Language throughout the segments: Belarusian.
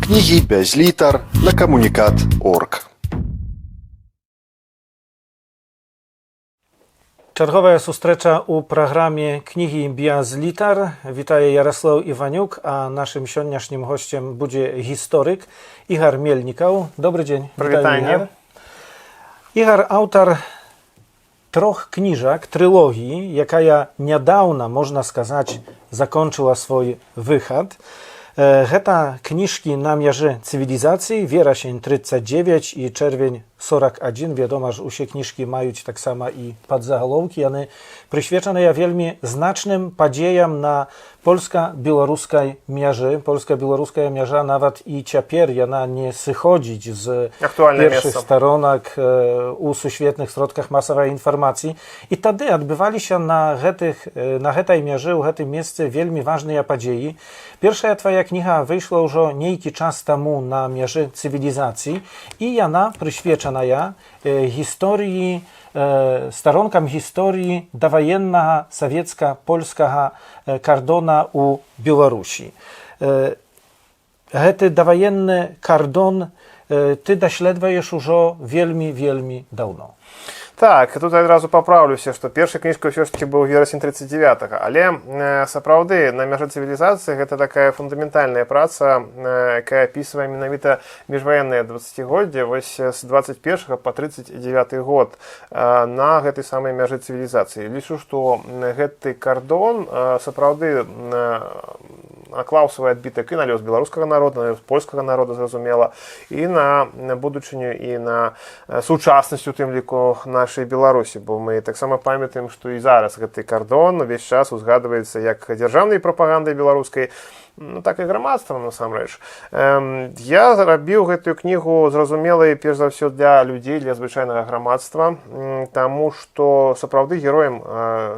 Кнігі без літар на камунікат.орг. Czerwowa sustrecza u programie Kniги без літар. Вітаю Ярослав Іванюк, а нашим сённяшнім гостем буде гісторык Ігор Мельнікаў. Добрый дзень. Прывітанне. Ігор аўтар трох кніжак, трылогіі, якая нядаўна, можна сказаць, закончыла свой выхад. Гэта кніжкі на мяжы цывілізацыі, верасень 39 і чэрвень 41. Wiadomo, że usie kniżki mają tak samo i podzaголовки. One przyświecone wielmi znacznym podziejom na polsko-białoruskiej mierze. Polsko-białoruska mierza nawet i ciapier, ona nie sychodzić z pierwszych storonek u świetnych środkach masowej informacji. I wtedy odbywali się na tej mierze, u tym miejscu wielmi ważne podzieje. Pierwsza twoja kniha wyszła już niejki czas temu na mierze cywilizacji i ona przyświeca historii, storonkam historii dowojennego sowiecko-polskiego kordona u Białorusi. Ten dowojenny kordon ty dośledujesz już wielmi dawno. Так, тут адразу папраўлюся, што першая кніжка ўсё ж такі быў верасень 39-го, але сапраўды на мяжы цывілізацыі гэта такая фундаментальная праца, якая апісвае менавіта міжваенныя 20-годдзя, вось з 21 по 39 год на гэтай самай мяжы цывілізацыі. Лічу, што гэты кардон сапраўды наклаў свой адбітак і на лёс беларускага народа, на лёс польскага народа, зразумела, і на будучыню, і на сучаснасць, у тым ліку нашай Беларусі, бо мы таксама памятаем, што і зараз гэты кардон увесь час узгадваецца як дзяржаўнай прапагандай беларускай, ну, так і грамадствам, насамрэч. Я рабіў гэтую кнігу зразумелай, перш за ўсё, для людзей, для звычайнага грамадства, таму што сапраўды героем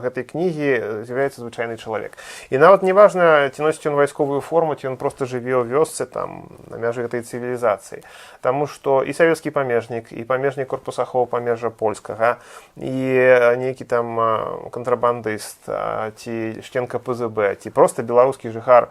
гэтай кнігі з'яўляецца звычайны чалавек. І нават неважна, ці носіць ён вайсковую форму, ці ён проста жыве ў вёсцы, там, на мяжы гэтай цывілізацыі. Таму што і савецкі памежнік, і памежнік корпуса аховы памежжа польскага, і нейкі там кантрабандыст, ці член КПЗБ, ці проста беларускі жыхар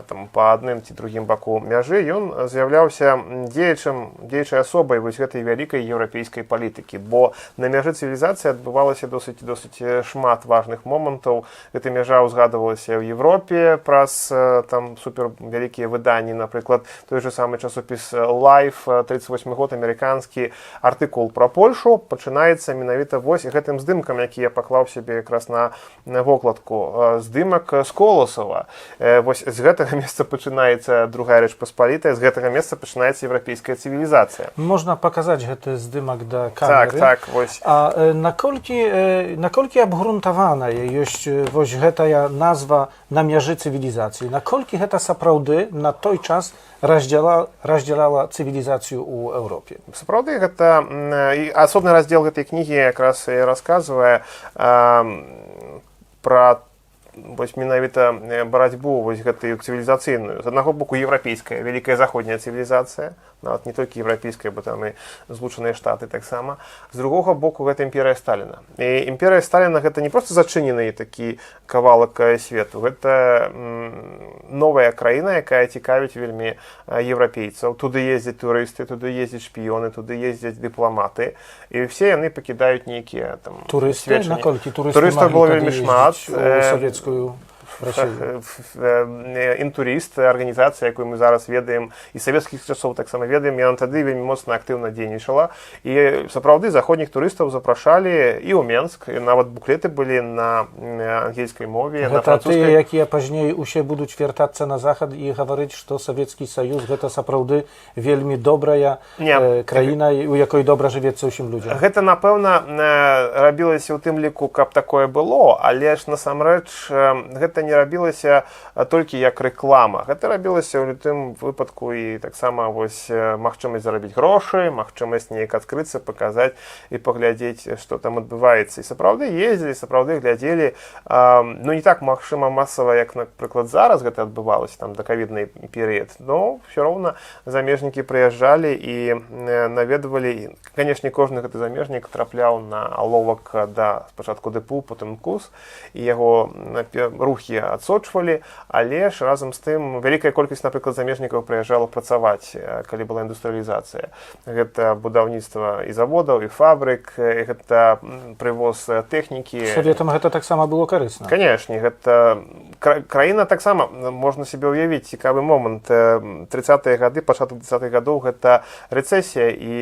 там па адным ці другім баку мяжы, ён з'яўляўся дзеячай асобай вось гэтай вялікай еўрапейскай палітыкі, бо на мяжы цывілізацыі адбывалася досыць шмат важных момантаў. Гэта мяжа ўзгадвалася ў Европе праз там супервялікія выданні, напрыклад, той же самы часопіс Life, 38 год, амерыканскі артыкул пра Польшу пачынаецца менавіта вось гэтым здымкам, які я паклаў сябе якраз на вокладку. Здымак з Коласава. Вось з гэтага месца пачынаецца другая рэч паспалітая, з гэтага месца пачынаецца еўрапейская цывілізацыя. Можна паказаць гэты здымак да камеры. Так, вось. А наколькі абгрунтаваная ёсць вось гэтая назва на мяжы цывілізацыі? Наколькі гэта сапраўды на той час раздзялала цывілізацыю ў Еўропе? Сапраўды гэта асобны раздзел гэтай кнігі якраз і расказвае пра вось менавіта барацьбу вось гэтую цывілізацыйную. З аднаго боку еўрапейская, вялікая заходняя цывілізацыя, нават не толькі еўрапейская, бо там і Злучаныя Штаты таксама. З другога боку гэта імперыя Сталіна. І імперыя Сталіна гэта не проста зачынены такі кавалак свету, гэта новая краіна, якая цікавіць вельмі еўрапейцаў. Туды ездзяць турысты, туды ездзяць шпіёны, туды ездзяць дыпламаты, і все яны пакідаюць нейкія там сведчанні. Наколькі турыстаў было вельмі шмат. Інтуріст, арганізацыя, якую мы зараз ведаем, і савецкіх часоў таксама ведаем, яна тады вельмі моцна актыўна дзейнічала. І сапраўды заходніх турыстаў запрашалі і ў Менск, і нават буклеты былі на ангельскай мове, на французскай. Гэта тыя, якія пазней усе будуць вяртацца на захад і гаварыць, што Савецкі Саюз гэта сапраўды вельмі добрая краіна, у якой добра жывецца ўсім людзям. Гэта, напэўна, рабілася ў тым ліку, каб такое было, але ж насамрэч гэта не рабілася толькі як рэклама. Гэта рабілася ў любым выпадку і таксама вось магчымасць зарабіць грошы, магчымасць неяк адкрыцца, паказаць і паглядзець, што там адбываецца. І сапраўды ездзілі, сапраўды глядзелі, ну не так магчыма масава, як, напрыклад, зараз гэта адбывалася, там, дакавідны перыяд, но ўсё роўна замежнікі прыязджалі і наведвалі. Канешне, кожны гэты замежнік трапляў на аловак да спачатку ДПУ, потым КУС, і яго рухі трохі адсочвалі, але ж разам з тым вялікая колькасць, напрыклад, замежнікаў прыязджала працаваць, калі была індустрыялізацыя. Гэта будаўніцтва і заводаў, і фабрык, і гэта прывоз тэхнікі. Саветам гэта таксама было карысна. Канешне, гэта краіна таксама, можна сябе ўявіць, цікавы момант. 30-е гады, пачатак 20-х гадоў гэта рэцэсія і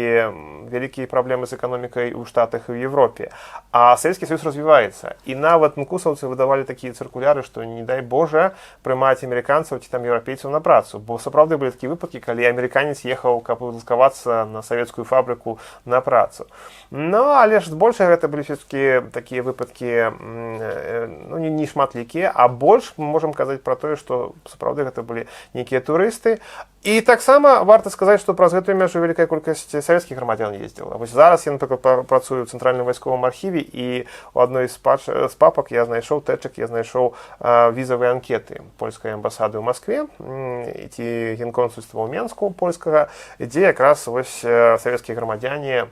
вялікія праблемы з эканомікай у Штатах і ў Европе. А Савецкі Саюз развіваецца. І нават мукусаўцы выдавалі такія цыркуляры, што не дай Божа прымаць амерыканцаў ці там еўрапейцаў на працу. Бо сапраўды былі такія выпадкі, калі амерыканец ехаў, каб уладкавацца на савецкую фабрыку на працу. Ну, але ж збольшага гэта былі ўсё-такі такія выпадкі, ну, не шматлікія, а больш мы можам казаць пра тое, што сапраўды гэта былі нейкія турысты. І таксама варта сказаць, што праз гэтую мяжу вялікая колькасць савецкіх грамадзян ездзіла. Вось зараз я, напрыклад, працую ў цэнтральным вайсковым архіве, і ў адной з папак я знайшоў тэчак, я знайшоў візавыя анкеты польскай амбасады ў Маскве ці генконсульства ў Менску польскага, дзе якраз вось савецкія грамадзяне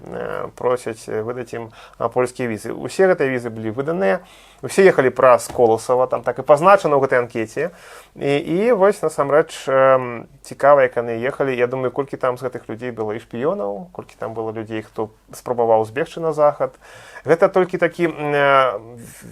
просяць выдаць ім польскія візы. Усе гэтыя візы былі выданыя, усе ехалі праз Коласава, там так і пазначана ў гэтай анкеце. І вось насамрэч цікава, як яны ехалі. Я думаю, колькі там з гэтых людзей было і шпіёнаў, колькі там было людзей, хто спрабаваў збегчы на захад. Гэта толькі такі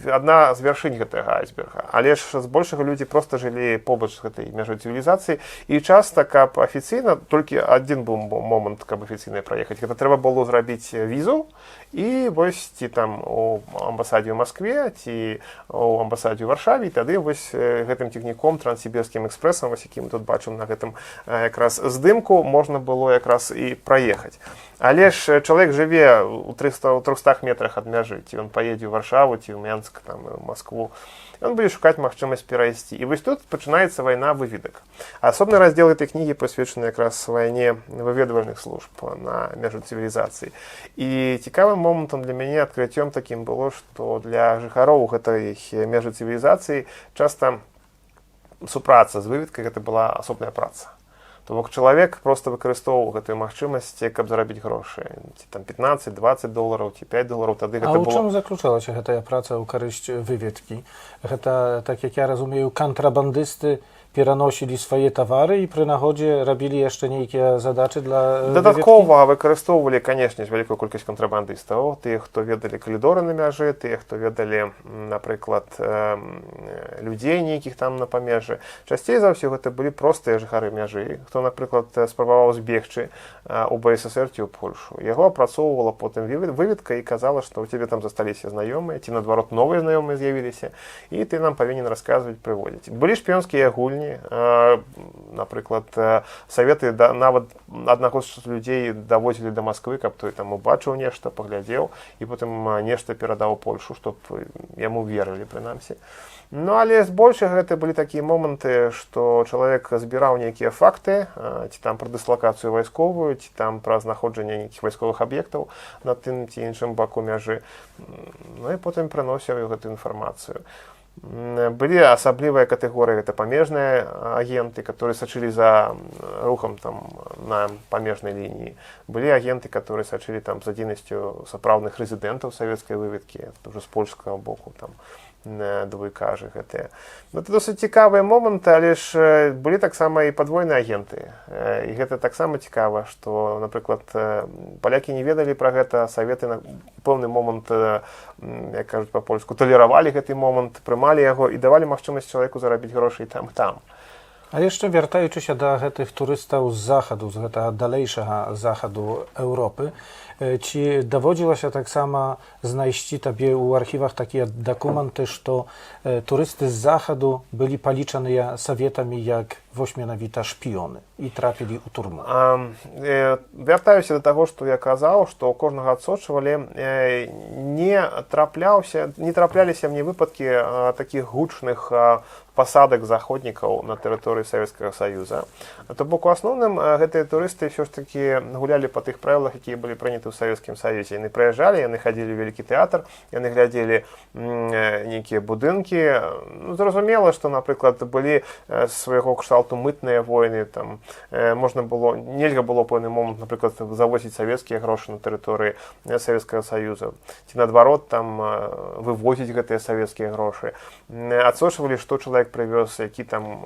адна з вяршынь гэтага айсберга. Але ж збольшага людзі проста жылі побач з гэтай мяжой цывілізацыі. І часта, каб афіцыйна, толькі адзін быў момант, каб афіцыйна праехаць. Гэта трэба было зрабіць візу, і вось ці там у амбасадзе ў Маскве, ці у амбасадзе ў Варшаве, і тады вось гэтым цягніком, транссібірскім экспрэсам, вось які мы тут бачым на гэтым якраз здымку, можна было якраз і праехаць. Але ж чалавек жыве ў 300 метрах ад мяжы, ці ён паедзе ў Варшаву, ці ў Менск, там, ў Маскву. Ён будзе шукаць магчымасць перайсці. І вось тут пачынаецца вайна выведак. Асобны раздзел гэтай кнігі прысвечаны якраз вайне выведвальных служб на мяжу цывілізацыі. І цікавым момантам для мяне, адкрыццём такім было, што для жыхароў гэтай мяжы цывілізацыі часта супраца з выведкай гэта была асобная праца. То бок чалавек проста выкарыстоўваў гэтую магчымасць, каб зарабіць грошы. Ці там 15-20 долараў, ці 5 долараў, тады гэта было... А ў чым заключалася гэтая праца ў карысць выведкі? Гэта, так як я разумею, кантрабандысты пераносілі свае тавары і пры нагодзе рабілі яшчэ нейкія задачы для Дадаткова выкарыстоўвалі, канешне, вялікую колькасць кантрабандыстаў. Тыя, хто ведалі калідоры на мяжы, тыя, хто ведалі, напрыклад, людзей нейкіх там на памежы. Часцей за ўсё гэта былі простыя жыхары мяжы, хто, напрыклад, спрабаваў збегчы у БССР ці ў Польшу. Яго апрацоўвала потым выведка і казала, што ў цябе там засталіся знаёмыя, ці, наадварот, новыя знаёмыя з'явіліся, і ты нам павінен расказваць, прыводзіць. Былі шпіёнскія гульні, напрыклад, саветы нават аднаго з людзей давозілі да Масквы, каб той там убачыў нешта, паглядзеў і потым нешта перадаў Польшу, чтоб яму верылі, прынамсі. Ну, але збольшага гэта былі такія моманты, што чалавек збіраў нейкія факты, ці там пра дыслакацыю вайсковую, ці там пра знаходжанне нейкіх вайсковых аб'ектаў на тым ці іншым баку мяжы, ну і потым прыносіў гэтую інфармацыю. Былі асаблівыя катэгорыі, гэта памежныя агенты, которые сачылі за рухам там на памежнай лініі. Былі агенты, которые сачылі там за дзейнасцю сапраўдных рэзідэнтаў савецкай выведкі, ўжо з польскага боку там двойкажы гэтыя. Ну, это досыць цікавыя моманты, але ж былі таксама і падвойныя агенты. І гэта таксама цікава, што, напрыклад, палякі не ведалі пра гэта, саветы на пэўны момант, як кажуць па-польску, талеравалі гэты момант, прымалі яго і давалі магчымасць чалавеку зарабіць грошы і там, і там. А яшчэ вяртаючыся да гэтых турыстаў з захаду, з гэтага далейшага захаду Еўропы, ці даводзілася таксама знайсці табе ў архівах такія дакументы, што турысты з захаду былі палічаныя саветамі як вось менавіта шпіёны і трапілі ў турму? Вяртаюся да таго, што я казаў, што кожнага адсочвалі, не трапляліся мне выпадкі такіх гучных пасадак заходнікаў на тэрыторыі Савецкага Саюза. То бок у асноўным гэтыя турысты ўсё ж такі гулялі па тых правілах, якія былі прыняты ў ў Савецкім Саюзе. Яны прыязджалі, яны хадзілі ў вялікі тэатр, яны глядзелі нейкія будынкі. Ну, зразумела, што, напрыклад, былі свайго кшталту мытныя войны, там нельга было пэўны момант, напрыклад, завозіць савецкія грошы на тэрыторыі Савецкага Саюза, ці наадварот там вывозіць гэтыя савецкія грошы. Адсочвалі, што чалавек прывёз, які там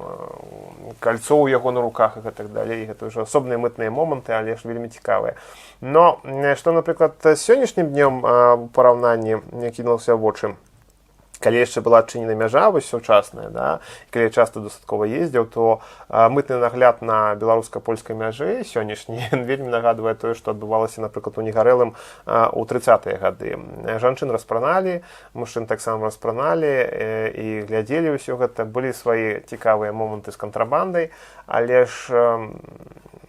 кольцо ў яго на руках і так далей. Гэта ўжо асобныя мытныя моманты, але ж вельмі цікавыя. Но што, напрыклад, з сённяшнім днём у параўнанні мне кінулася ў вочы, калі яшчэ была адчынена мяжа вось сучасная, да, калі я часта дастаткова ездзіў, то мытны нагляд на беларуска-польскай мяжы сённяшні вельмі нагадвае тое, што адбывалася, напрыклад, у Негарэлым у 30-е гады. Жанчын распраналі, мужчын таксама распраналі і глядзелі ўсё гэта. Былі свае цікавыя моманты з кантрабандай, але ж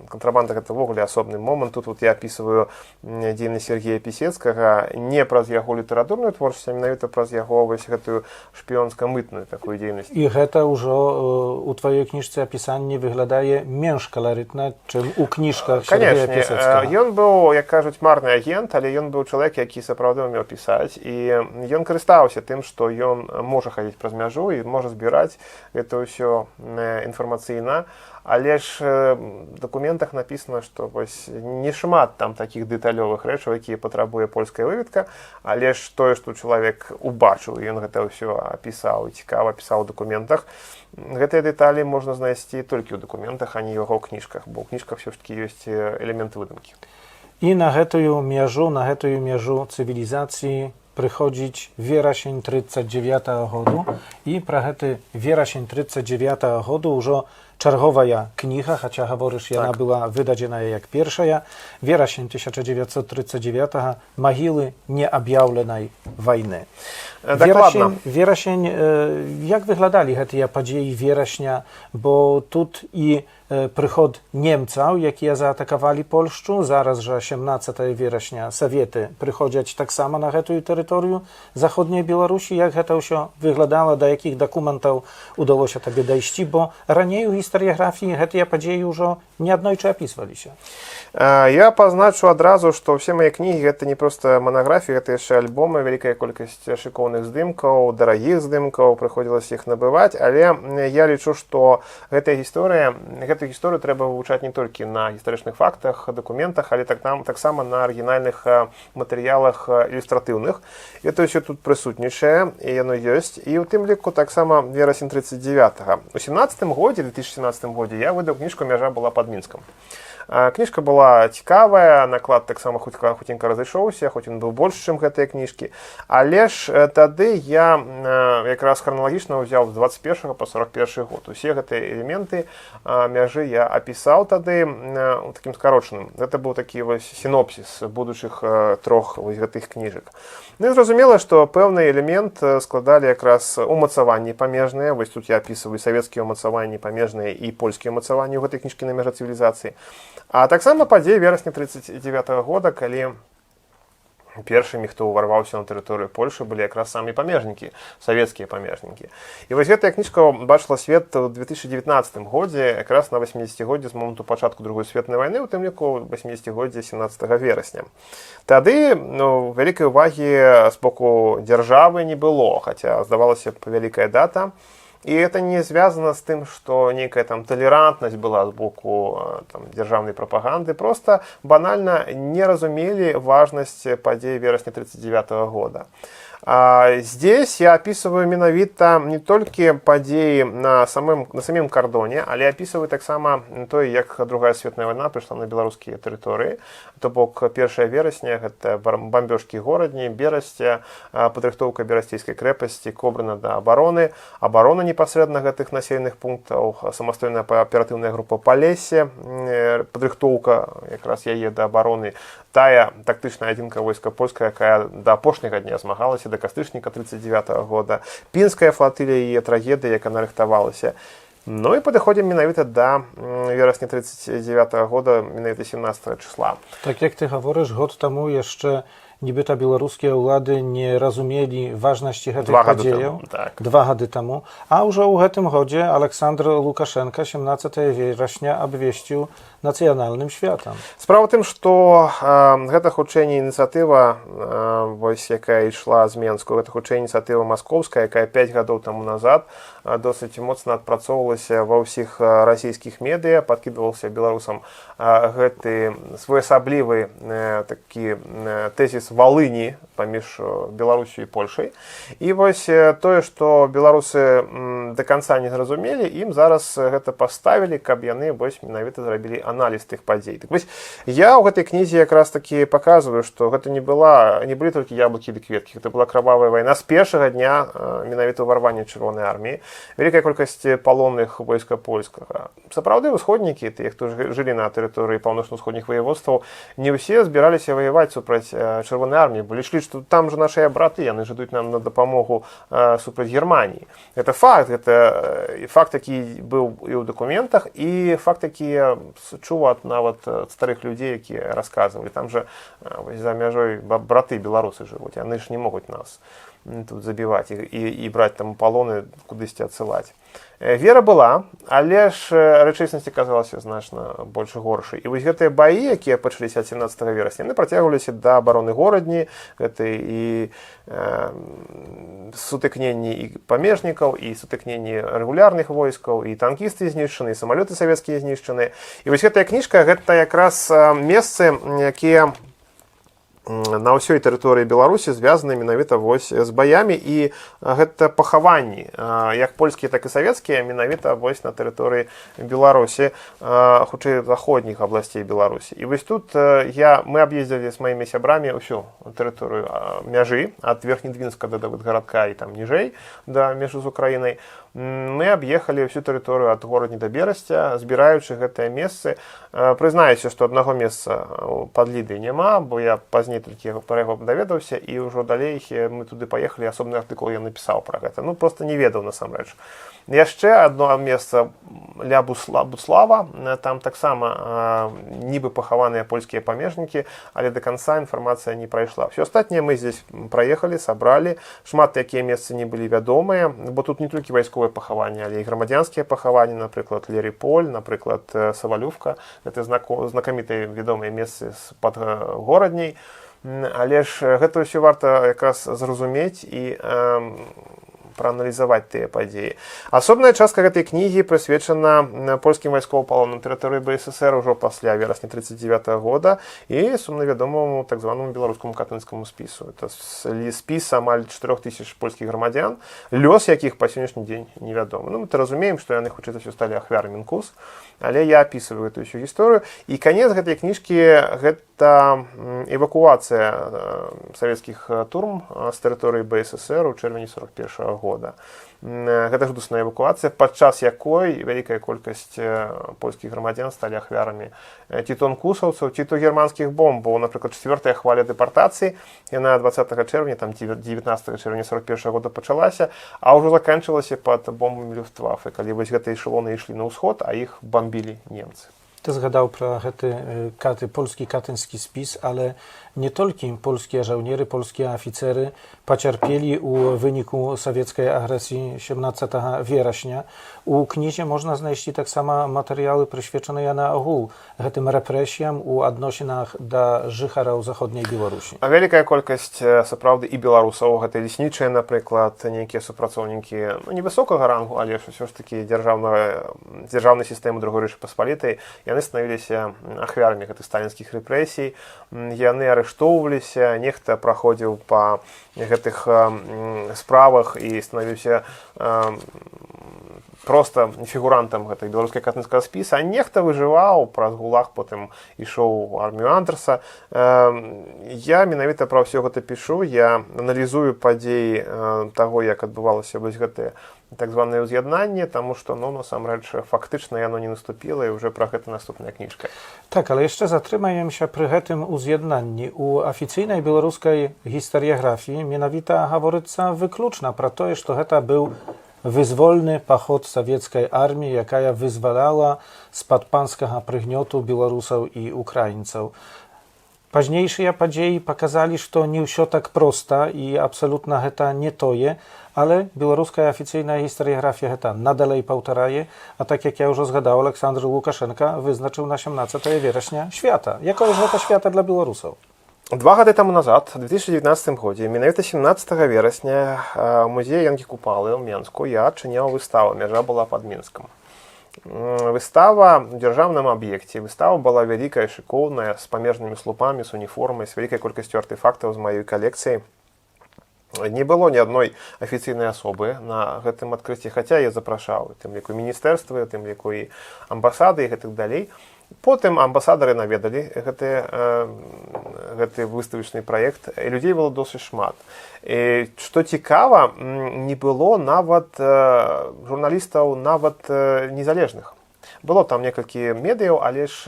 кантрабанда гэта ўвогуле асобны момант. Тут вот я апісваю дзейнасць Сергея Пісецкага не праз яго літаратурную творчасць, а менавіта праз яго вось гэтую шпіёнска-мытную такую дзейнасць. І гэта ўжо у тваёй кніжцы апісанне выглядае менш каларытна, чым у кніжках Сергея Пісецкага. Ён быў, як кажуць, марны агент, але ён быў чалавек, які сапраўды ўмеў пісаць, і ён карыстаўся тым, што ён можа хадзіць праз мяжу і можа збіраць гэта ўсё інфармацыйна. Але ж в документах написано, што вось не шмат там такіх дэталёвых рэчаў, якія патрабуе польская выведка, але ж тое, што чалавек убачыў, і ён гэта ўсё апісаў, цікава апісаў у документах, гэтыя дэталі можна знайсці толькі ў документах, а не ў яго кніжках, бо ў кніжках все ж таки ёсць элементы выдумкі. І на гэтую мяжу цывілізацыі прыходзіць верасень 39-го году, і пра гэты верасень 39-го году ўжо чарговая кніга, хаця гаворыш, яна была выдадзеная як першая, верасень 1939-го, магілы неаб'яўленай вайны. Верасень, як выглядалі гэтыя падзеі верасня, бо тут і прыход немцаў, якія заатакавалі Польшчу, зараз жа 17 верасня саветы прыходзяць таксама на гэтую тэрыторыю заходняй Беларусі. Як гэта ўсё выглядала, да якіх дакументаў удалося табе дайсці, бо раней у гістарыяграфіі гэтыя падзеі ўжо неаднойчы апісваліся. Я пазначу адразу, што ўсе мае кнігі гэта не проста манаграфіі, гэта яшчэ альбомы, вялікая колькасць шыкоўных здымкаў, дарагіх здымкаў, прыходзілася іх набываць, але я лічу, што гэтую гісторыю трэба вывучаць не толькі на гістарычных фактах, дакументах, але таксама на арыгінальных матэрыялах ілюстратыўных. Гэта ўсё тут прысутнічае, і яно ёсць. І ў тым ліку таксама верасень 39-го. У 2017 годзе я выдаў кніжку «Мяжа была пад Мінскам». Кніжка была цікавая, наклад таксама хуценька разышоўся, хоць ён быў больш, чым гэтыя кніжкі. Але ж тады я якраз храналагічна ўзяў з 21 па 41 год. Усе гэтыя элементы мяжы я апісаў тады такім скарочаным. Гэта быў такі вось сінопсіс будучых трох вось гэтых кніжак. Ну і зразумела, што пэўны элемент складалі якраз умацаванні памежныя. Вось тут я апісваю савецкія умацаванні памежныя і польскія умацаванні ў гэтай кніжкі на мяжа цывілізацыі. А таксама падзеі верасня 39-го года, калі першымі, хто ўварваўся на тэрыторыю Польшы, былі якраз самі памежнікі, савецкія памежнікі. І вось гэтая кніжка бачыла свет у 2019 годзе, якраз на 80-годдзе з моманту пачатку Другой светнай вайны, у тым ліку 80-годдзе 17 верасня. Тады вялікай увагі з боку дзяржавы не было, хаця здавалася б вялікая дата. І это не звязана з тым, што нейкая там талерантнасць была з боку дзяржаўнай прапаганды, просто банальна не разумелі важнасць падзей верасня 39-го года. Здесь я описываю менавіта не толькі падзеі на самім кардоне, але описываю таксама тое, як Другая светная вайна прыйшла на беларускія тэрыторыі. То бок 1 верасня гэта бамбёжкі горадні, Берасця, падрыхтоўка берасцейскай крэпасці, Кобрына да абароны, абарона непасрэдна гэтых населеных пунктаў, самастойная аператыўная група Палесе, падрыхтоўка якраз яе да абароны, тая тактычная адзінка войска польская, якая да апошняга дня змагалася да кастрычніка 39-го года, пінская флатылія і яе трагедыя, яка нарыхтавалася. Ну і падыходзім менавіта да верасня 39-го года, менавіта 17 числа. Так як ты гаворыш, год таму яшчэ нібыта беларускія ўлады не разумелі важнасці гэтых 2 гады падзеяў таму, так. 2 гады таму, а ўжо ў гэтым годзе Александр Лукашенко 17 верасня абвесціў нацыянальным святам. Справа ў тым, што гэта хутчэй не ініцыятыва, вось якая ішла з Менску, гэта хутчэй ініцыятыва маскоўская, якая 5 гадоў таму назад досыць моцна адпрацоўвалася ва ўсіх расійскіх медыа, падкідваўся беларусам гэты своеасаблівы такі тэзіс Валыні паміж Беларусю і Польшай. І вось тое, што беларусы да канца не зразумелі, ім зараз гэта паставілі, каб яны вось менавіта зрабілі аналіз тых падзей. Так вось я ў гэтай кнізе якраз такі паказваю, што гэта не былі толькі яблыкі ды кветкі, гэта была крывавая вайна з першага дня менавіта ўварвання Чырвонай арміі, вялікая колькасць палонных войска польскага. Сапраўды ўсходнікі, тыя, хто жылі на тэрыторыі паўночна-ўсходніх ваяводстваў, не ўсе збіраліся ваяваць супраць Чырвонай арміі, бо лічылі, што там жа нашыя браты, яны ж ідуць нам на дапамогу супраць Германіі. Гэта факт, які быў і ў дакументах, і факт, які чуў нават старых людзей, якія расказвалі. Там жа за мяжой браты беларусы жывуць, яны ж не могуць нас тут забіваць і браць там палоны, кудысьці адсылаць. Вера была, але ж рэчаіснасць аказалася значна больш горшай. І вось гэтыя баі, якія пачаліся 17 верасня, яны працягваліся да абароны горадні, гэта і сутыкненні і памежнікаў, і сутыкненні рэгулярных войскаў, і танкісты знішчаны, і самалёты савецкія знішчаны. І вось гэтая кніжка, гэта якраз месцы, якія на ўсёй тэрыторыі Беларусі звязаны менавіта вось з баямі, і гэта пахаванні, як польскія, так і савецкія, менавіта вось на тэрыторыі Беларусі, хутчэй заходніх абласцей Беларусі. І вось тут мы аб'ездзілі з маімі сябрамі ўсю тэрыторыю мяжы ад Верхнедвінска да Давыдгарадка і там ніжэй да межы з Украінай. Мы аб'ехалі ўсю тэрыторыю ад горадні да Берасця, збіраючы гэтыя месцы. Прызнаюся, што аднаго месца пад Лідай няма, бо я пазней толькі пра яго даведаўся, і ўжо далей мы туды паехалі, асобны артыкул я напісаў пра гэта. Ну, проста не ведаў насамрэч. Яшчэ адно месца ля Буслава, там таксама нібы пахаваныя польскія памежнікі, але да канца інфармацыя не прайшла. Все астатняе мы здесь праехалі, сабралі, шмат якія месцы не былі вядомыя, бо тут не толькі вайсковыя пахаванні, але і грамадзянскія пахаванні, напрыклад, Леріполь, напрыклад, Савалювка, гэта знакамітыя вядомыя месцы з-пад горадняй, але ж гэта ўсё варта якраз зразумець і прааналізаваць тыя падзеі. Асобная частка гэтай кнігі прысвечана польскім вайсковапалонным тэрыторыі БССР ўжо пасля верасня 1939 года і сумнавядомаму так званаму беларускаму катынскаму спісу. Это спіс амаль 4000 польскіх грамадзян, лёс якіх па сённяшні дзень невядомы. Ну, мы разумеем, што яны хутчэй за ўсё сталі ахвярамі Мінкус, але я апісваю гэтую ўсю гісторыю. І канец гэтай кніжкі гэта эвакуацыя савецкіх турм з тэрыторыі БССР у чэрвені 1941 года. Гэта жудасная эвакуацыя, падчас якой вялікая колькасць польскіх грамадзян сталі ахвярамі ці то нкусаўцаў, ці то германскіх бомбаў. Напрыклад, 4-я хваля дэпартацыі, яна 20 чэрвеня, там 19 чэрвеня 1941 года пачалася, а ўжо заканчвалася пад бомбамі Люфтваффе, калі вось гэтыя эшелоны ішлі на ўсход, а іх бомбілі немцы. Ty zgadał про гэты польскі катынскі спіс, але не толькі польскія żołnierze, польскія афіцеры пацярпелі ў выніку савецкай агрэсіі 17 верасня. У кнізе можна знайсці таксама матэрыялы, прысвечаныя наогул гэтым рэпрэсіям у адносінах да жыхараў заходняй Беларусі. Вялікая колькасць сапраўды і беларусаў, гэта леснічыя, напрыклад, нейкія супрацоўнікі невысокага рангу, але ўсё ж такі дзяржаўнай сістэмы Другой Рэчы Паспалітай, яны становіліся ахвярамі гэтых сталінскіх рэпрэсій, яны арыштоўваліся, нехта праходзіў па гэтых справах і станавіўся проста фігурантам гэтай беларускай катынскага спіса, а нехта выжываў праз гулаг, потым ішоў у армію Андерса. Я менавіта пра ўсё гэта пішу, я аналізую падзеі таго, як адбывалася вось гэтае так званае ўз'яднанне, таму што, насамрэч, фактычна яно не наступіла, і ўжо пра гэта наступная кніжка. Так, але яшчэ затрымаемся пры гэтым уз'яднанні. У афіцыйнай беларускай гістарыяграфіі менавіта гаворыцца выключна пра тое, што гэта быў вызвольны паход савецкай арміі, якая вызваляла з-пад панскага прыгнёту беларусаў і украінцаў. Пазнейшыя падзеі паказалі, што не ўсё так проста і абсалютна гэта не тое, але беларуская афіцыйная гістарыяграфія гэта надалей паўтарае, а так як я ўжо згадаў, Александр Лукашенка вызначыў на 17 верасня свята. Якое ж гэта свята для беларусаў? 2 гады таму назад, у 2019 годзе, менавіта 17 верасня музей Янкі Купалы ў Менску я адчыняў выставу «Мяжа была пад Мінскам». Выстава в дзяржаўным аб'екце. Выстава была вялікая, шыкоўная, з памежнымі слупамі, з уніформай, з вялікай колькасцю артефактаў з маёй калекцыі. Не было ні адной афіцыйнай асобы на гэтым адкрыцці, хаця я запрашаў, тым ліку міністэрствы, тым ліку і амбасады і гэтак далей. Потым амбасадары наведалі гэты выставачны праект, і людзей было досыць шмат. І, што цікава, не было нават журналістаў, нават незалежных. Было там некалькі медыяў, але ж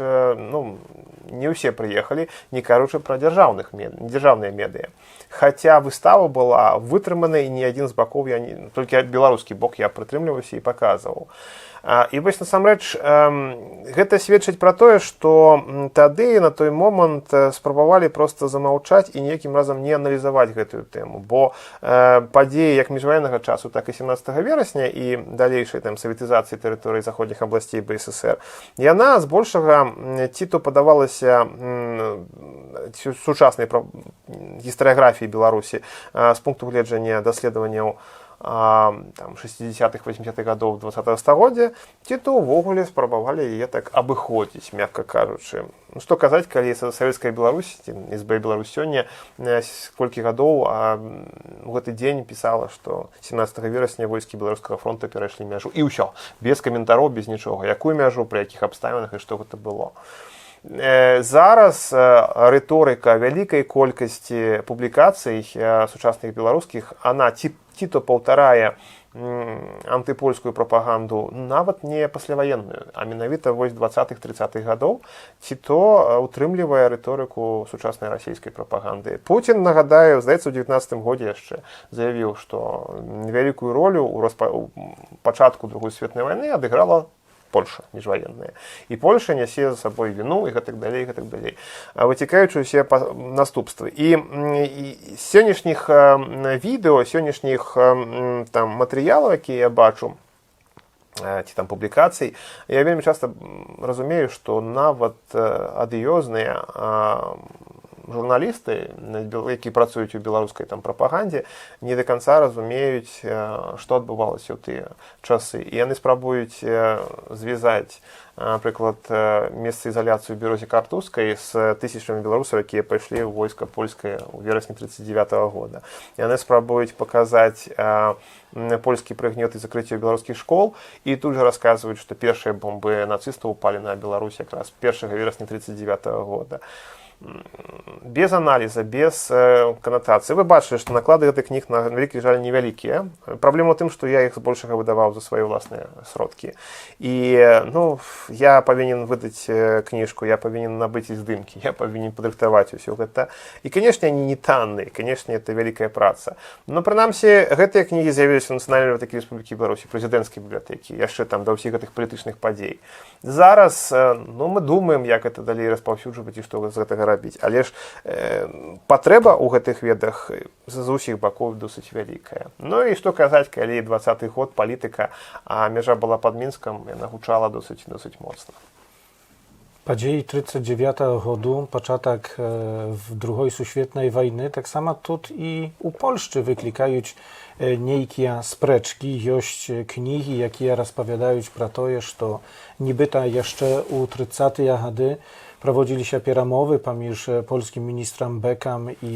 не ўсе прыехалі, не кажучы пра дзяржаўныя медыа. Хаця выстава была вытрымана, і ні адзін з бакоў, толькі беларускі бок я прытрымліваўся і паказваў. І вось насамрэч гэта сведчыць пра тое, што тады на той момант спрабавалі проста замаўчаць і ніякім разам не аналізаваць гэтую тэму, бо падзеі як міжваеннага часу, так і 17 верасня і далейшай саветызацыі тэрыторыі заходніх абласцей БССР, яна збольшага ці то падавалася сучаснай гістарыяграфіі Беларусі з пункту гледжання даследаванняў 60-х, 80-х гадоў 20-го стагоддзя, ці то ўвогуле спрабавалі яе так абыходзіць, мякка кажучы. Што казаць, калі савецкая Беларусь, СБ Беларусь сёння, колькі гадоў у гэты дзень пісала, што 17 верасня войскі Беларускага фронта перайшлі мяжу. І ўсё, без каментароў, без нічога. Якую мяжу, пры якіх абставінах і што гэта было. Зараз рыторыка вялікай колькасці публікацый сучасных беларускіх, она ці то паўтарае антыпольскую прапаганду нават не пасляваенную, а менавіта вось 20-30-х гадоў, ці то утрымлівае рыторыку сучаснай расійскай прапаганды. Пуцін, нагадаю, здаецца, у 19-м годзе яшчэ заявіў, што вялікую ролю ў пачатку Другой светнай вайны адыграла Польша міжваенная. І Польша нясе за сабой віну і гэтак далей, гэтак далей. Выцікаючы ўсе наступствы. І сённяшніх відэо, сённяшніх матэрыялаў, якія я бачу, ці там публікацый, я вельмі часта разумею, што нават адыёзныя журналісты, які працуюць у беларускай прапагандзе, не да канца разумеюць, што адбывалася ў тыя часы. І яны спрабуюць звязаць, напрыклад, месца ізаляцыі ў Берозе Картузскай з тысячамі беларусаў, якія пайшлі ў войска польскае ў верасні 1939 года. Яны спрабуюць паказаць польскі прыгнёт і закрыццё беларускіх школ, і тут жа расказваюць, што першыя бомбы нацыстаў упалі на Беларусь якраз 1 верасня 1939 года. Без аналіза, без канатацыі. Вы бачылі, што наклады гэтых кніг, на вялікі жаль, невялікія. Праблема ў тым, што я іх збольшага выдаваў за свае ўласныя сродкі. І я павінен выдаць кніжку, я павінен набыць здымкі, я павінен падрыхтаваць усё гэта. І, канешне, они не танныя, канешне, это вялікая праца. Но, прынамсі, гэтыя кнігі з'явіліся ў Нацыянальнай бібліятэкі Рэспублікі Беларусь, прэзідэнцкай бібліятэкі, яшчэ там да ўсіх гэтых палітычных падзей. Зараз, мы думаем, як гэта далей распаўсюджваць і што з гэтага рабіць. Але ж патрэба ў гэтых ведах з усіх бакоў досыць вялікая. Ну і што казаць, калі 20-й год палітыка, а мяжа была пад Мінскам, яна гучала досыць моцна. Падзеі 39-го году, пачатак Другой сусветнай вайны, таксама тут і у Польшчы выклікаюць нейкія спрэчкі, ёсць кнігі, якія распавядаюць пра тое, што нібыта яшчэ ў 30-тыя гады праводзіліся перамовы паміж польскім міністрам Бекам і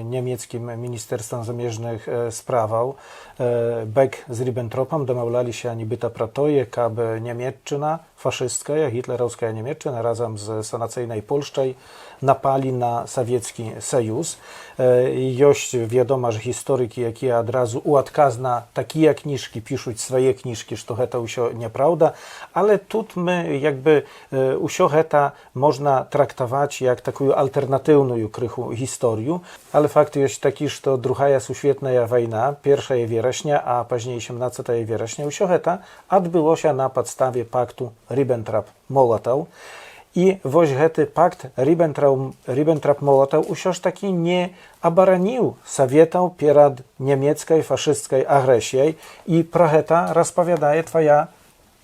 нямецкім міністэрствам замежных справаў. Бек з Ribbentropом дамаўляліся нібыта пра тое, каб Нямецчына фашысцкая, гітлераўская Нямецчына разам з санацыйнай Польшчай напалі на Савецкі Саюз. Ёсць, вядома ж, гісторыкі, якія адразу у адказ на такія кніжкі пішуць свае кніжкі, што гэта ўсё няпраўда, але тут мы ўсё гэта можна трактаваць як такую альтэрнатыўную крыху гісторыю, але факт ёсць такі, што Другая сусветная вайна, 1 верасня, а пазней 17 верасня, ўсё гэта адбылося на падставе пакту Ribbentrop-Молатаў. І вось гэты пакт Ріббентроп-Молатаў ўсё ж такі не абараніў Саветаў перад нямецкай фашысцкай агрэсіяй. І пра гэта распавядае твая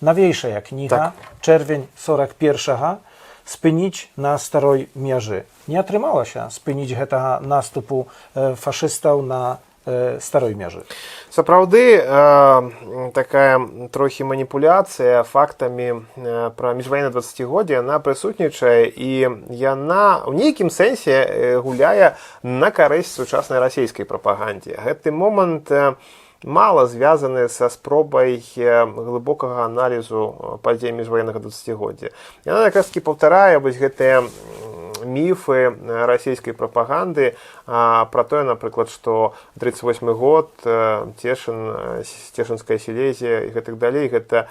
навейшая кніга «Чэрвень 41-га» «Спыніць на старой мяжы». Не атрымалася спыніць гэтага наступу фашыстаў на старой мяжы. Сапраўды, такая трохі маніпуляцыя фактамі пра міжваеннае 20годдзе, яна прысутнічае, і яна ў нейкім сэнсе гуляе на карысць сучаснай расійскай прапагандзе. Гэты момант мала звязаны са спробай глыбокага аналізу падзей міжваеннага 20годдзя. Яна якраз-такі паўтарае вось гэтыя міфы расійскай прапаганды пра тое, напрыклад, што 38 год, Цешынская Сілезія і гэтак далей, гэта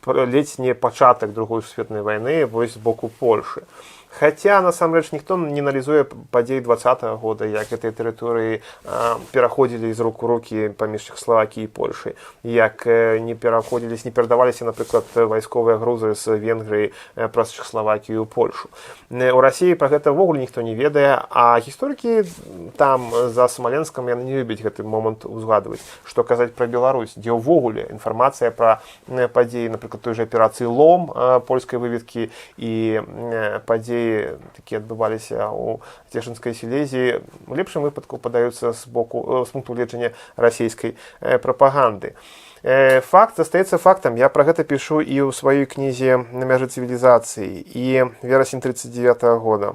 ледзь не пачатак Другой сусветнай вайны вось з боку Польшы. Хаця, насамрэч, ніхто не аналізуе падзей 20-го года, як гэтыя тэрыторыі пераходзілі з рук у рукі паміж Чэхаславакіяй і Польшай, як не перадаваліся, напрыклад, вайсковыя грузы з Венгрыі праз Чэхаславакію ў Польшу. У Расіі пра гэта ўвогуле ніхто не ведае, а гісторыкі там за Смаленскам яны не любяць гэты момант узгадваць. Што казаць пра Беларусь, дзе ўвогуле інфармацыя пра падзеі, напрыклад, той жа аперацыі «Лом» польскай выведкі і падзеі такія адбываліся ў Цешынскай Сілезіі, у лепшым выпадку падаюцца з пункту гледжання расійскай прапаганды. Факт застаецца фактам. Я пра гэта пішу і ў сваёй кнізе «На мяжы цывілізацыі», і верасень 1939 года.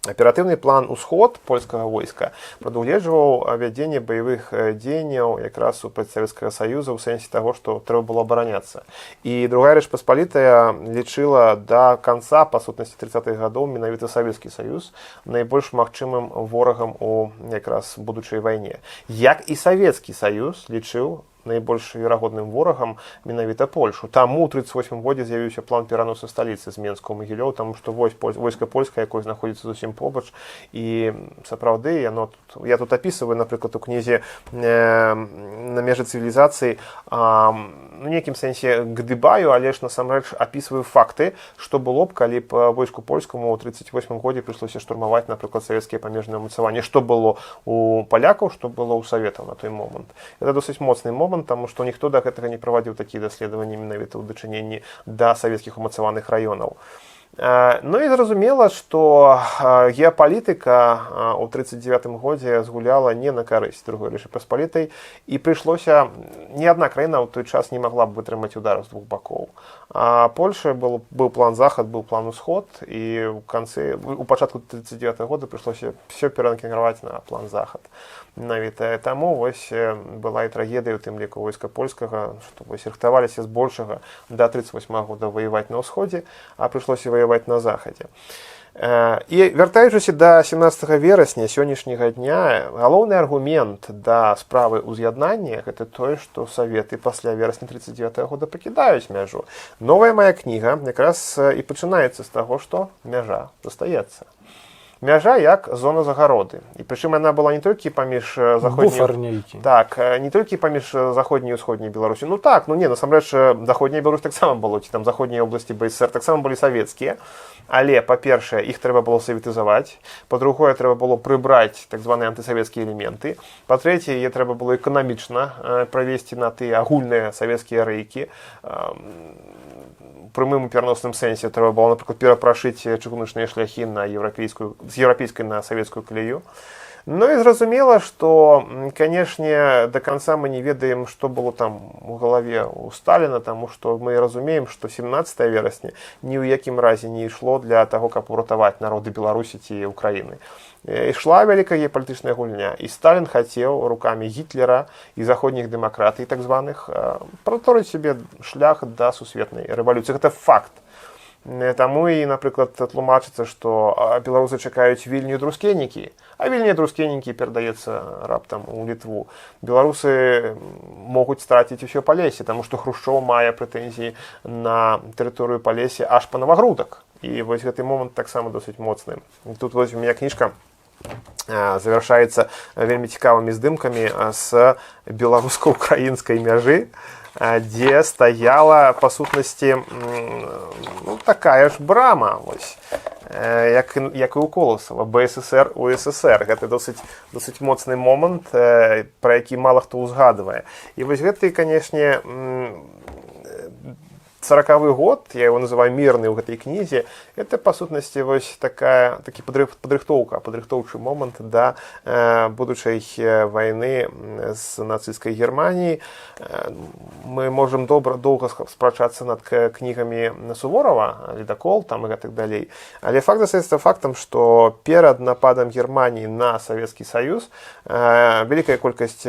Аператыўны план «Усход» польскага войска прадугледжваў вядзенне баявых дзеянняў якраз супраць Савецкага Саюза ў сэнсе таго, што трэба было абараняцца. І Другая Рэч Паспалітая лічыла да канца, па сутнасці 30-х гадоў, менавіта Савецкі Саюз найбольш магчымым ворагам у якраз будучай вайне. Як і Савецкі Саюз лічыў найбольш верагодным ворагам менавіта Польшу. Таму ў 1938 годзе з'явіўся план пераносу сталіцы з Менска ў Магілёў, таму што войска польскае, якое знаходзіцца зусім побач, і сапраўды я тут апісваю, напрыклад, у кнізе «На мяжы цывілізацыі», у нейкім сэнсе гдыбаю, але ж насамрэч апісваю факты, што было б, калі б войску польскаму ў 1938 годзе прыйшлося штурмаваць, напрыклад, савецкія памежныя ўмацаванні. Што было у палякаў, што было ў саветаў на той момант. Гэта досыць моцны момант, таму што ніхто да гэтага не правадзіў такія даследаванні менавіта ў дачыненні да савецкіх умацаваных раёнаў. Ну і зразумела, што геапалітыка ў 1939 годзе згуляла не на карысць Другой Рэчы Паспалітай, і прыйшлося, ні адна краіна ў той час не магла б вытрымаць удар з двух бакоў. А Польша быў план Захад, быў план Усход, і у пачатку 1939 года прыйшлося все перанкіраваць на план Захад. Менавіта таму вось была і трагедыя ў тым ліку войска польскага, што вось рыхтаваліся збольшага да 1938 года ваяваць на ўсходзе, а прыйшлося ваяваць на захадзе. І вяртаючыся да 17 верасня сённяшняга дня, галоўны аргумент да справы ўз'яднання гэта тое, што саветы пасля верасня 1939 года пакідаюць мяжу. Новая мая кніга якраз і пачынаецца з таго, што мяжа застаецца. Мяжа як зона загароды. І прычым яна была не толькі паміж заходняй... Так, не толькі паміж заходняй і ўсходняй Беларусі. Насамрэч, заходняя Беларусь таксама было, ці там заходнія обласці БСР таксама былі савецкія. Але, па-першае, іх трэба было саветызаваць. Па-другое, трэба было прыбраць так званыя антысавецкія элементы. Па-трэцяе, трэба было эканамічна правесці на тыя агульныя савецкія рэйкі. Прямым і пераносным сэнсе трэба было, напрыклад, перапрашыць чыгуначныя шляхі з еўрапейскай на савецкую калею. Ну і зразумела, што, канешне, да канца мы не ведаем, што было там у галаве у Сталіна, таму што мы разумеем, што 17 верасня ні ў якім разе не ішло для таго, каб уратаваць народы Беларусі ці Украіны. Ішла вялікая геапалітычная гульня, і Сталін хацеў рукамі Гітлера і заходніх дэмакратый, так званых, праторыць сабе шлях да сусветнай рэвалюцыі. Гэта факт. Таму і, напрыклад, тлумачыцца, што беларусы чакаюць Вільню і Друскеннікі, а Вільня і Друскеннікі перадаецца раптам у Літву. Беларусы могуць страціць усё Палесе, таму што Хрушчоў мае прэтэнзіі на тэрыторыю Палесе аж па Навагрудак. І вось гэты момант таксама досыць моцны. Тут вось у мяне кніжка завяршаецца вельмі цікавымі здымкамі з беларуска-украінскай мяжы. дзе стаяла па сутнасці ну, такая ж брама вось, як і у Коласава, БССР у ССР. Гэта досыць моцны момант, пра які мала хто ўзгадвае. І вось гэты, канешне, 40-й год, я его называю мирный в этой книзе, это, по сутнасці, вось такі падрыхтоўчы момант да будучай вайны з нацысцкай Германіяй. Мы можем доўга спрачацца над кнігамі Суворова, Ледакол там і гэтак далей. Але факт застаецца фактам, што перад нападам Германіі на Савецкі Саюз вялікая колькасць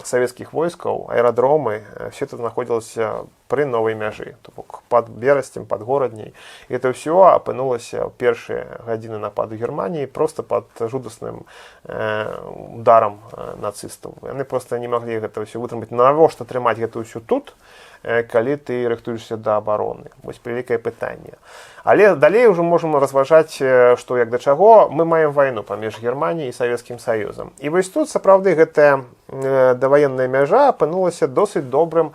савецкіх войскаў, аэрадромы, все это знаходзілася пры новай мяжы, то бок пад Берасцем, пад Горадняй. І это ўсё апынулася ў першыя гадзіны нападу Германіі проста пад жудасным ударам нацыстаў. Яны проста не маглі гэта ўсё вытрымаць. Навошта трымаць гэта ўсё тут, калі ты рыхтуешся да абароны? Вось вялікае пытанне. Але далей ўжо можам разважаць, што як да чаго мы маем вайну паміж Германіяй і Савецкім Саюзам. І вось тут сапраўды гэтая даваенная мяжа апынулася досыць добрым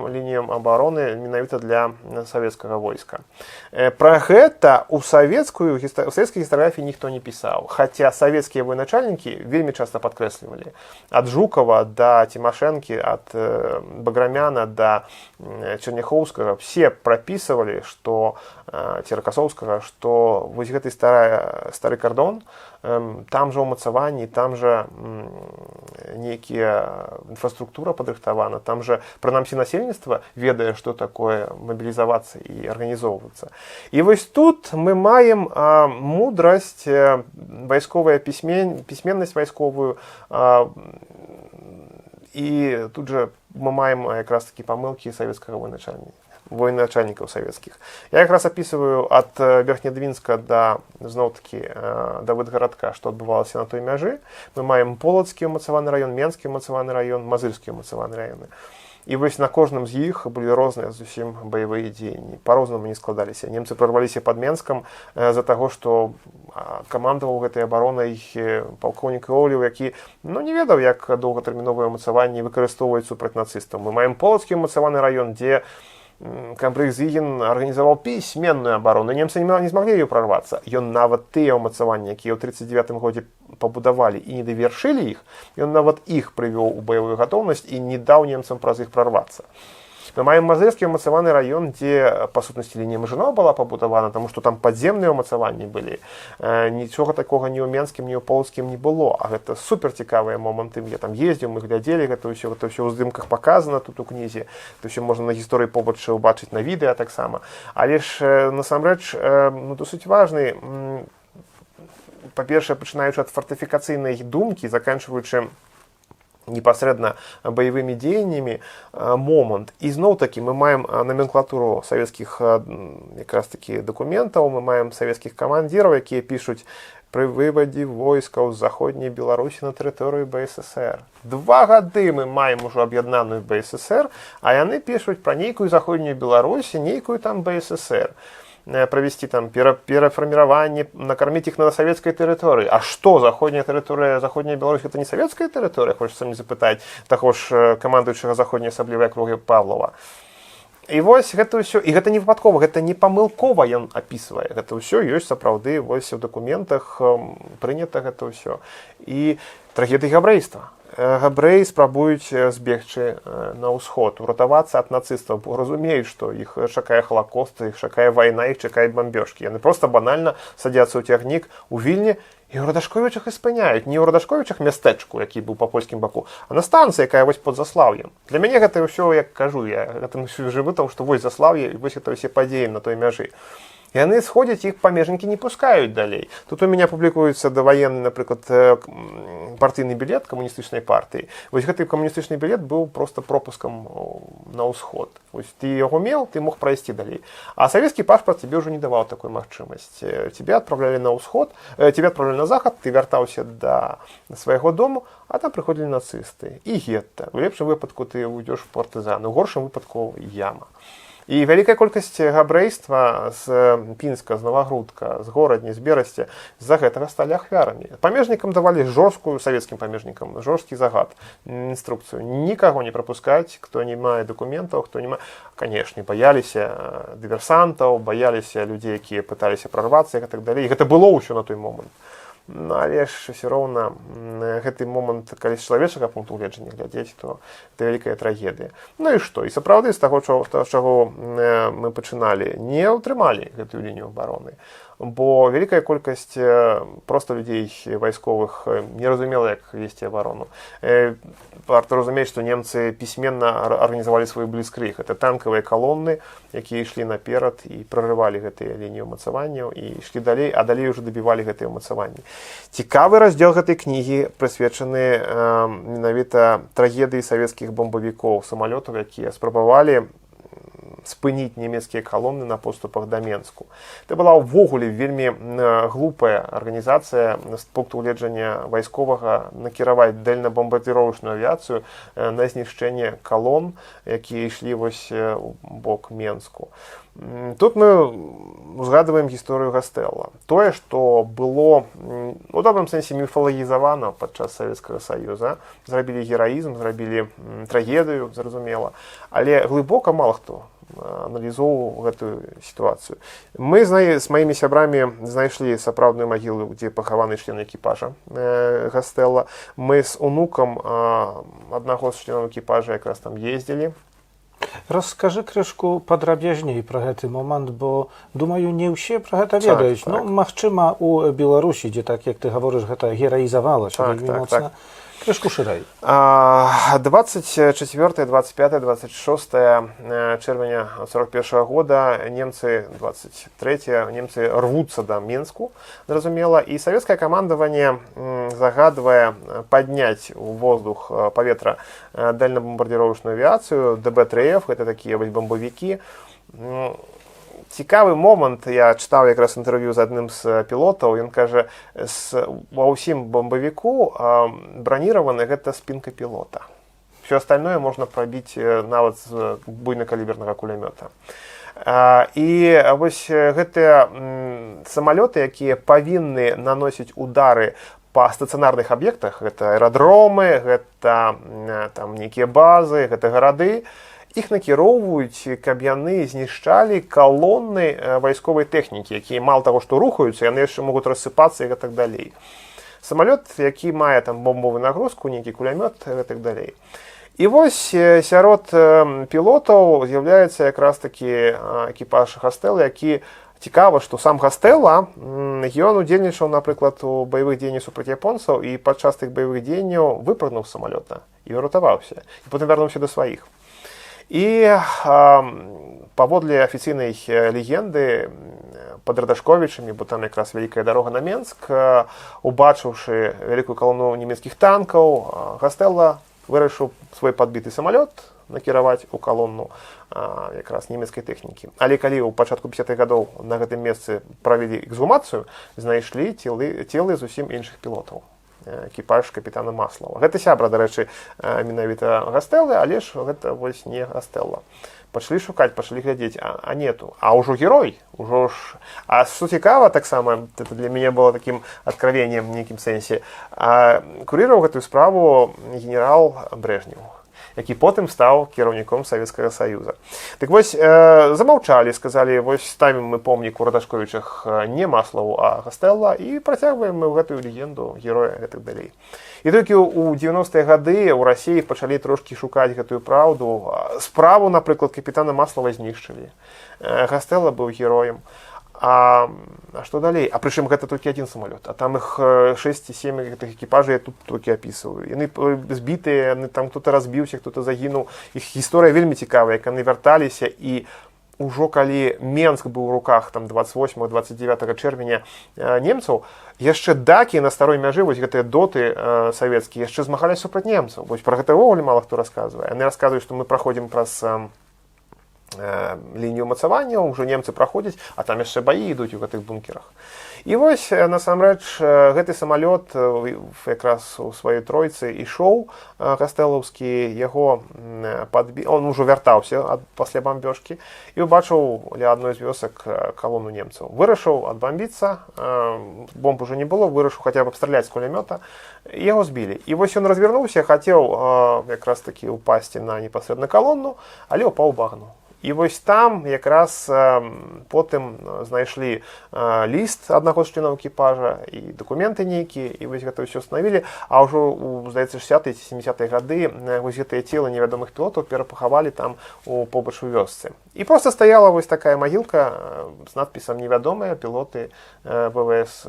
лініям абароны менавіта для савецкага войска. Пра гэта ў савецкай гістаграфіі ніхто не пісаў, хаця савецкія военачальнікі вельмі часта падкрэслівалі. Ад Жукава да Тимошенкі, ад Баграмяна да Черняхоўскага все прапісвалі, што ці Ракасоўскага, што вось гэты стары кардон, там жа ўмацаванні, там жа нейкія інфраструктура падрыхтавана, там жа, прынамсі, насельніцтва ведае, што такое мабілізавацца і арганізоўвацца. І вось тут мы маем мудрасць, вайсковая пісьменнасць вайсковую, і тут жа мы маем якраз такі памылкі савецкага военачальнікаў савецкіх. Я якраз апісваю ад Верхнядвінска да, зноў-такі, да Вытгарадка, што адбывалася на той мяжы. Мы маем Полацкі ўмацаваны раён, Менскі ўмацаваны раён, Мазырскі ўмацаваны раёны. І вось на кожным з іх былі розныя зусім баявыя дзеянні. Па-рознаму не складаліся. Немцы прарваліся пад Менскам з-за таго, што камандаваў гэтай абаронай палкоўнік Іолів, які не ведаў, як доўгатэрміновыя ўмацаванні выкарыстоўваюць супраць нацыстаў. Мы маем Полацкі ўмацаваны раён, дзе камбрыг Зігін арганізаваў пісьменную абарону. Немцы не змаглі ёй прарвацца. Ён нават тыя ўмацаванні, якія ў 1939 годзе пабудавалі і не давяршылі іх, ён нават іх прывёў у баявую гатоўнасць і не даў немцам праз іх прарвацца. Мы маем Мазырскі ўмацаваны раён, дзе, па сутнасці, лінія Мажыноў была пабудавана, таму што там падземныя ўмацаванні былі. Нічога такога ні ў Менскім, ні ў Полацкім не было. А гэта суперцікавыя моманты. Я там ездзіў, мы глядзелі гэта ўсё ў здымках паказана тут у кнізе. Это ўсё можна на гісторыі побач убачыць на відэа таксама. Але ж, насамрэч, досыць важны, па-першае, пачынаючы ад фартыфікацыйнай думкі, заканчваючы непасрэдна баявымі дзеяннямі момант. І зноў-такі мы маем номенклатуру савецкіх якраз такі дакументаў, мы маем савецкіх камандзіраў, якія пішуць пры вывадзе войскаў з заходняй Беларусі на тэрыторыю БССР. 2 гады мы маем ужо аб'яднаную БССР, а яны пішуць пра нейкую заходнюю Беларусь, нейкую там БССР. Правесці там перафарміраванне, накарміць іх на савецкай тэрыторыі. А што, заходняя тэрыторыя, заходняя Беларусь, гэта не савецкая тэрыторыя, хочацца мне запытаць таго ж камандуючага заходняй асаблівай акругі Павлова. І вось гэта ўсё, і гэта не выпадкова, гэта не памылкова ён апісвае. Гэта ўсё ёсць сапраўды вось у дакументах прынята гэта ўсё. І трагедыя габрэйства. Габрэі спрабуюць збегчы на ўсход, уратавацца ад нацыстаў, разумеюць, што іх чакае халакост, іх чакае вайна, іх чакаюць бамбёжкі. Яны проста банальна садзяцца ў цягнік у Вільні, і ў Радашковічах і спыняюць. Не ў Радашковічах мястэчку, які быў па польскім баку, а на станцыі, якая вось пад Заслаўем. Для мяне гэта ўсё, як кажу, я гэтым жыву, тому што вось Заслаўе, і вось гэта ўсе падзеі на той мяжы. Яны сходзяць, іх памежнікі не пускаюць далей. Тут у мяне публікуецца даваенны, напрыклад, партыйны білет камуністычнай партыі. Вось гэты камуністычны білет быў проста пропускам на ўсход. Вось ты яго меў, ты мог прайсці далей. А савецкі пашпарт тебе ўжо не даваў такой магчымасці. Тебе адпраўлялі на ўсход, тебе адпраўлялі на захад, ты вяртаўся да свайго дому, а там прыходзілі нацысты. І гетта. У лепшым выпадку ты уйдзеш в партызан, у горшым выпадку яма. І вялікая колькасць габрэйства з Пінска, з Новагрудка, з Горадні, з Берасці з-за гэтага сталі ахвярамі. Памежнікам давалі жорсткую, савецкім памежнікам, жорсткі загад, інструкцыю. Нікаго не прапускаць, хто не мае дакументаў, хто не мае... Канешне, баяліся дыверсантаў, баяліся людзей, якія пыталіся прарвацца і так далей. І гэта было ўсё на той момант. Але ж ўсё роўна гэты момант, калі з чалавечага пункту гледжання глядзець, то это вялікая трагедыя. Ну і што? І сапраўды з таго, чаго мы пачыналі, не ўтрымалі гэтую лінію абароны. Бо вялікая колькасць проста людзей вайсковых не разумела, як весці абарону. Варта разумець, што немцы пісьменна арганізавалі свой бліцкрыг. Это танкавыя калоны, якія ішлі наперад і прарывалі гэтыя лініі ўмацаванняў і ішлі далей, а далей ужо дабівалі гэтыя ўмацаванні. Цікавы раздзел гэтай кнігі прысвечаны менавіта трагедыі савецкіх бомбавікоў, самалётаў, якія спрабавалі спыніць нямецкія калоны на поступах да Менску. Это была ўвогуле вельмі глупая арганізацыя з пункту гледжання вайсковага накіраваць дальнабамбардзіровачную авіяцыю на знішчэнне калон, якія ішлі вось у бок Менску. Тут мы узгадываем гісторыю Гастэлла. Тое, што было у добрым сэнсе міфалагізавана падчас Савецкага Саюза, зрабілі гераізм, зрабілі трагедыю, зразумела, але глыбока мала хто аналізоўваў гэтую сітуацыю. Мы з маімі сябрамі знайшлі сапраўдную магілу, дзе пахаваны член экіпажа Гастэлла. Мы з унукам аднаго з членаў экіпажа якраз там ездзілі. Раскажы крышку падрабязней пра гэты момант, бо, думаю, не ўсе пра гэта ведаюць. Ну, магчыма, у Беларусі, дзе, так як ты гаворыш, гэта гераізавалася вельмі моцна. Крышку шырай. 24, 25, 26 чэрвеня 41 года немцы, 23 немцы рвуцца да Менску, зразумела, і савецкае камандаванне загадвае падняць у воздух паветра дальнабамбардзіровачную авіяцыю, ДБ-3Ф, гэта такія вось бамбавікі. Цікавы момант, я чытаў якраз інтэрв'ю з адным з пілотаў, ён кажа, ва ўсім бамбавіку браніраваны гэта спінка пілота. Все остальное можна прабіць нават з буйнакалібернага кулямёта. І вось гэтыя самалёты, якія павінны наносіць удары па стацыянарных аб'ектах, гэта аэрадромы, гэта там нейкія базы, гэта гарады, іх накіроўваюць, каб яны знішчалі калоны вайсковай тэхнікі, якія мала таго, што рухаюцца, яны яшчэ могуць рассыпацца і гэтак далей. Самалёт, які мае там бомбовую нагрузку, нейкі кулямёт і гэтак далей. І вось сярод пілотаў з'яўляецца якраз такі экіпаж Гастэлла, які цікава, што сам Гастэлла, ён удзельнічаў, напрыклад, у баявых дзеяннях супраць японцаў і падчас тых баявых дзеянняў выпрыгнуў з самалёта і выратаваўся, і потым вярнуўся да сваіх. І паводле афіцыйнай легенды пад Радашковічамі, бо там якраз вялікая дарога на Менск, убачыўшы вялікую калону нямецкіх танкаў, Гастэлла вырашыў свой падбіты самалёт накіраваць у калону якраз нямецкай тэхнікі. Але калі ў пачатку 50-х гадоў на гэтым месцы правялі эксгумацыю, знайшлі целы зусім іншых пілотаў. Экіпаж капітана Маслова. Гэта сябра, дарэчы, менавіта Гастэллы, але ж гэта вось не Гастэлла. Пачалі шукаць, пачалі глядзець, а нету. А ўжо герой, ужо ж... А што цікава, таксама, это для мяне было такім адкравеннем в нейкім сэнсе, курироваў гэтую справу генерал Брежнев, які потым стаў кіраўніком Савецкага Саюза. Так вось, замаўчалі, сказалі, вось ставім мы помнік у Радашковічах не Маслову, а Гастэлла, і працягваем мы гэтую легенду героя гэтак далей. І толькі ў 90-е гады ў Расіі пачалі трошкі шукаць гэтую праўду. Справу, напрыклад, капітана Маслова знішчылі. Гастэлла быў героем. А што далей? А прычым гэта толькі адзін самалёт, а там іх 6-7 гэтых экіпажаў я тут толькі апісываю. Яны збітыя, там хто-то разбіўся, хто-то загінуў. Іх гісторыя вельмі цікавая, як яны вярталіся, і ўжо калі Менск быў у руках 28-29 чэрвеня немцаў, яшчэ дакі на старой мяжы, вось гэтыя доты савецкія, яшчэ змагаліся супраць немцаў. Вось пра гэта ўвогуле мала хто расказвае. Яны расказваюць, што мы праходзім праз лінію ўмацавання, ўжо немцы праходзяць, а там яшчэ баі ідуць у гэтых бункерах. І вось, насамрэч, гэты самалёт якраз у сваёй тройцы ішоў кастэлаўскі, яго он ужо вяртаўся пасля бамбёжкі і убачыў ля адной з вёсак калону немцаў. Вырашыў адбамбіцца, бомб ужо не было, вырашыў хаця б абстраляць з кулямёта, і яго збілі. І вось ён развярнуўся, хацеў якраз такі ўпасці на непасрэдна калону, але ўпаў у багну. І вось там якраз потым знайшлі ліст аднаго з членаў экіпажа і дакументы нейкія, і вось гэта ўсё установілі, а ўжо у, здаецца, 60-е ці 70-е гады вось гэтыя целы невядомых пілотаў перапахавалі там побач у вёсцы. І просто стаяла вось такая магілка з надпісам «Невядомыя пілоты ВПС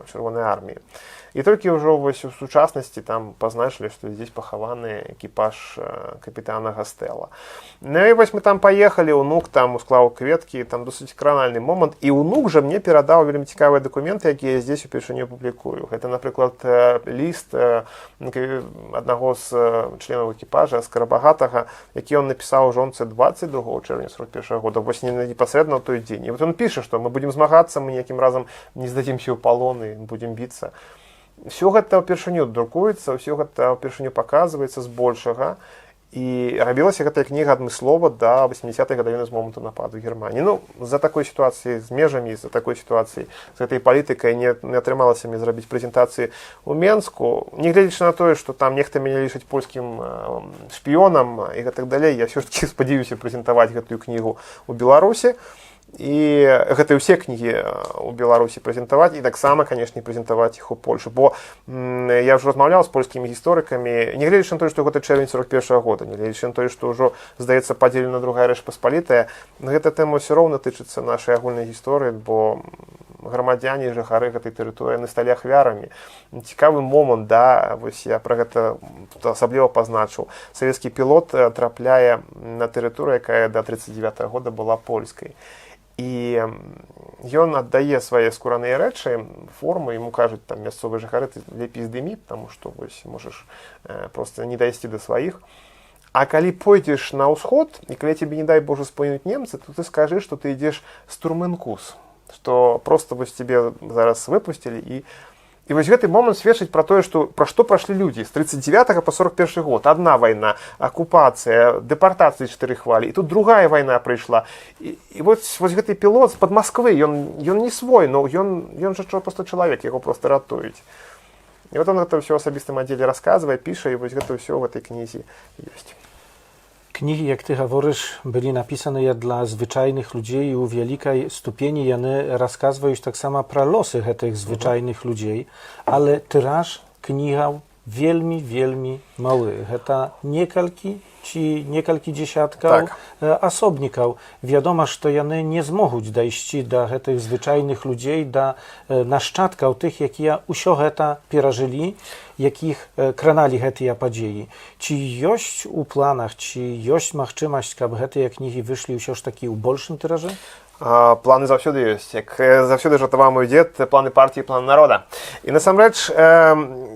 Чырвонай арміі». І толькі ўжо вось у сучаснасці там пазначылі, што здесь пахаваны экіпаж капітана Гастэла. Ну і вось мы там паехалі, унук там усклаў кветкі, там досыць кранальны момант, і унук жа мне перадаў вельмі цікавыя дакументы, якія я здесь упершыню публікую. Гэта, напрыклад, ліст аднаго з членаў экіпажа, Скарабагатага, які ён напісаў жонцы 22 чэрвеня 41 года, вось непасрэдна ў той дзень. І вот он піша, што мы будзем змагацца, мы ніякім разам не здадзімся ў палон і будзем біцца. Все гэта ўпершыню друкуецца, ўсё гэта ўпершыню паказваецца збольшага, і рабілася гэтая кніга адмыслова да 80-х гадавіны з моманту нападу Германіі. Ну, з-за такой сітуацыі з межамі, з-за такой сітуацыі з гэтай палітыкай не атрымалася мне зрабіць прэзентацыі ў Менску. Нягледзячы на тое, што там нехта мяне лічыць польскім шпіёнам і гэтак далей, я ўсё ж такі спадзяюся прэзентаваць гэтую кнігу ў Беларусі. І гэта ўсе кнігі ў Беларусі прэзентаваць і таксама, канешне, прэзентаваць іх у Польшы. Бо я ўжо размаўляў з польскімі гісторыкамі, нягледзячы на тое, што гэта чэрвень 41 года, нягледзячы на тое, што ўжо, здаецца, падзелена другая Рэч Паспалітая, гэта тэма ўсё роўна тычыцца нашай агульнай гісторыі, бо грамадзяне і жыхары гэтай тэрыторыі яны сталі ахвярамі. Цікавы момант, да, вось я пра гэта асабліва пазначыў. Савецкі пілот трапляе на тэрыторыю, якая да 39 года была польскай. І ён аддае свае скураныя рэчы, формы, яму кажуць, там, мясцовыя жыхары, ты лепей здымі, таму што вось можаш проста не дайсці да сваіх. А калі пойдзеш на ўсход, і калі тебе, не дай Божа, спынюць немцы, то ты скажы, што ты ідзеш з Турменкус, што проста вось тебе зараз выпусцілі, і вось гэты момант сведчыць пра тое, што пра што прайшлі людзі з 39 па 41 год. Адна вайна, акупацыя, дэпартацыі 4 хвалі, і тут другая вайна прыйшла. І вось гэты пілот з-пад Масквы, ён не свой, но ён жа проста чалавек, яго проста ратуюць. І вот он гэта ўсё ў асабістым аддзеле расказвае, піша, і вось гэта ўсё ў гэтай кнізе ёсць. Knihy, jak ty говориш, byli napisane dla zwyczajnych ludzi i u wielkiej stopni jany rozkazują tak samo про losy tych zwyczajnych ludzi, ale tyraż kniha wielmi mały. To niekalki dziesiątkał osobników. Wiadomo, że jany nie zmogą dojść do tych zwyczajnych ludzi, do naszczadków tych, jakie usio heta pierzyli, jakich kranali hety podzieje. Czy jest u planach, czy jest możliwość, aby te knihy wyszli już taki u большym tyraże? Планы заўсёды ёсць. Як заўсёды жартаваў мой дзед, планы партіі, планы народа. І насамрэч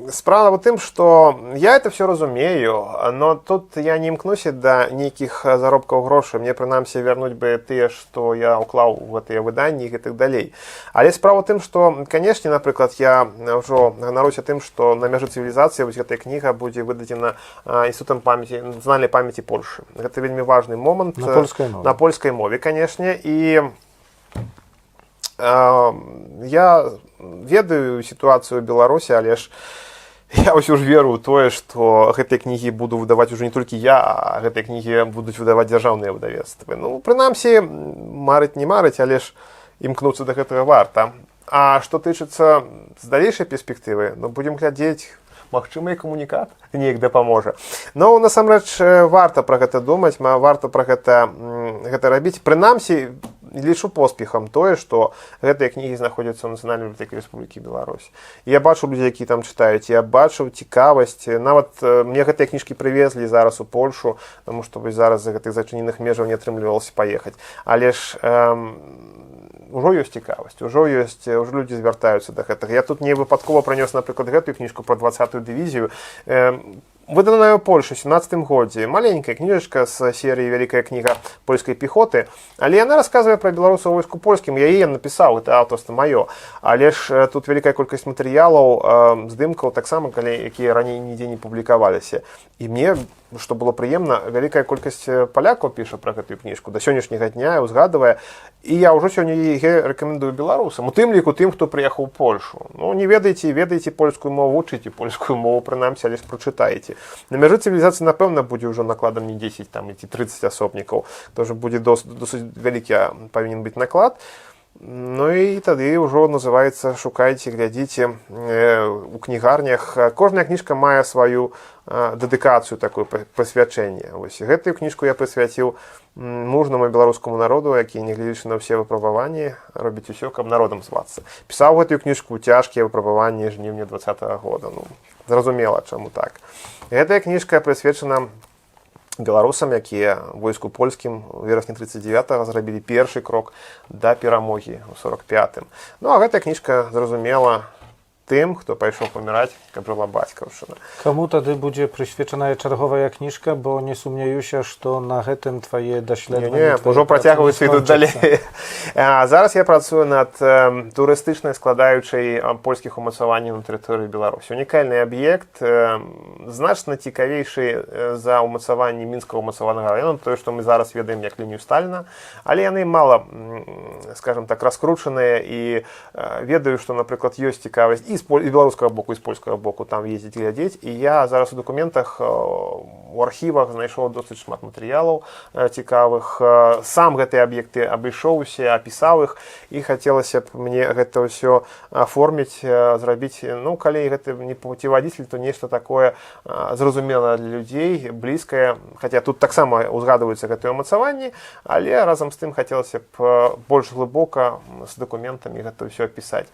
справа ў тым, што я это все разумею, но тут я не імкнуся да нейкіх заробкаў грошай. Мне прынамсі вярнуць бы тыя, што я ўклаў у гэтыя выданні і так далей. Але справа ў тым, што, канешне, напрыклад, я ўжо ганаруся тым, што на мяжы цывілізацыі вось гэтая кніга будзе выдадзена Інстытутам памяці, нацыянальнай памяці Польшы. Гэта вельмі важны момант. На польскай мове, канешне, і я ведаю сітуацыю ў Беларусі, але ж я ўсё ж веру ў тое, што гэтыя кнігі буду выдаваць ужо не толькі я, а гэтыя кнігі будуць выдаваць дзяржаўныя выдавецтвы. Ну, прынамсі, марыць не марыць, але ж імкнуцца да гэтага варта. А што тычыцца з далейшай перспектывы, ну, будзем глядзець, магчыма, і камунікат неяк дапаможа. Но насамрэч варта пра гэта думаць, варта пра гэта рабіць. Прынамсі, лічу поспехам тое, што гэтыя кнігі знаходзяцца ў Нацыянальнай бібліятэцы Рэспублікі Беларусь. Я бачу людзей, якія там чытаюць, я бачу цікавасць. Нават мне гэтыя кніжкі прывезлі зараз у Польшу, таму што зараз з гэтых зачыненых межаў не атрымлівалася паехаць. Але ж ужо ёсць цікавасць, ужо людзі звяртаюцца да гэтага. Я тут не выпадкова прынёс, напрыклад, гэтую кніжку пра 20-ю дывізію. выданная ў Польшы ў 17 годзе, маленькая кніжачка з серыі «Вялікая кніга польскай пехоты», але яна расказвае пра беларусаў у войску польскім. Я яе напісаў, гэта аўтарства маё. Але ж тут вялікая колькасць матэрыялаў, здымкаў таксама, якія раней нідзе не публікаваліся. І мне, што было прыемна, вялікая колькасць палякаў піша пра гэтую кніжку да сённяшняга дня, узгадвае. І я ўжо сёння яе рэкамендую беларусам, у тым ліку тым, хто прыехаў у Польшу. Ну, не ведаеце польскую мову, вучыце польскую мову, прынамсі, але ж прачытаеце. На мяжы цывілізацыі, напэўна, будзе ўжо накладам не 10 там, ці 30 асобнікаў. Тоже будзе досыць вялікі павінен быць наклад. Ну і тады ўжо называецца шукайце, глядзіце у кнігарнях. Кожная кніжка мае сваю дедыкацыю, такое прысвячэнне. Вось гэтую кніжку я прысвяціў мужнаму беларускаму народу, які, нягледзячы на ўсе выпрабаванні, робіць усё, каб народам звацца. Пісаў гэтую кніжку ў цяжкія выпрабаванні жніўня 2020 года. Ну, зразумела, чаму так. Гэтая кніжка прысвечана беларусам, якія ў войску польскім у верасні 39-го зрабілі першы крок да перамогі ў 45-м. Ну, а гэтая кніжка, зразумела, тым, хто пайшоў паміраць, каб жыла бацькаўшчына. Каму тады будзе прысвечаная чарговая кніжка, бо не сумняюся, што на гэтым твае даследаванні... Не, ўжо працягваюцца, ідуць далей. Зараз я працую над турыстычнай складаючай польскіх умацаванняў на тэрыторыі Беларусі. Унікальны аб'ект, значна цікавейшы за умацаванні мінскага умацаванага раёна, тое, што мы зараз ведаем як лінію Сталіна, але яны мала, скажем так, раскручаныя, і ведаю, што, напрыклад, ёсць цікавасць і з беларускага боку, і з польскага боку там ездзіць глядзець. І я зараз у дакументах, у архівах знайшоў досыць шмат матэрыялаў цікавых. Сам гэтыя аб'екты абышоў усе, апісаў іх, і хацелася б мне гэта ўсё аформіць, зрабіць, ну, калі гэта не пуцеводитель, то нешта такое зразумелае для людзей, блізкае. Хаця тут таксама узгадваюцца гэтыя умацаванні, але разам з тым хацелася б больш глыбока з дакументамі гэта ўсё апісаць.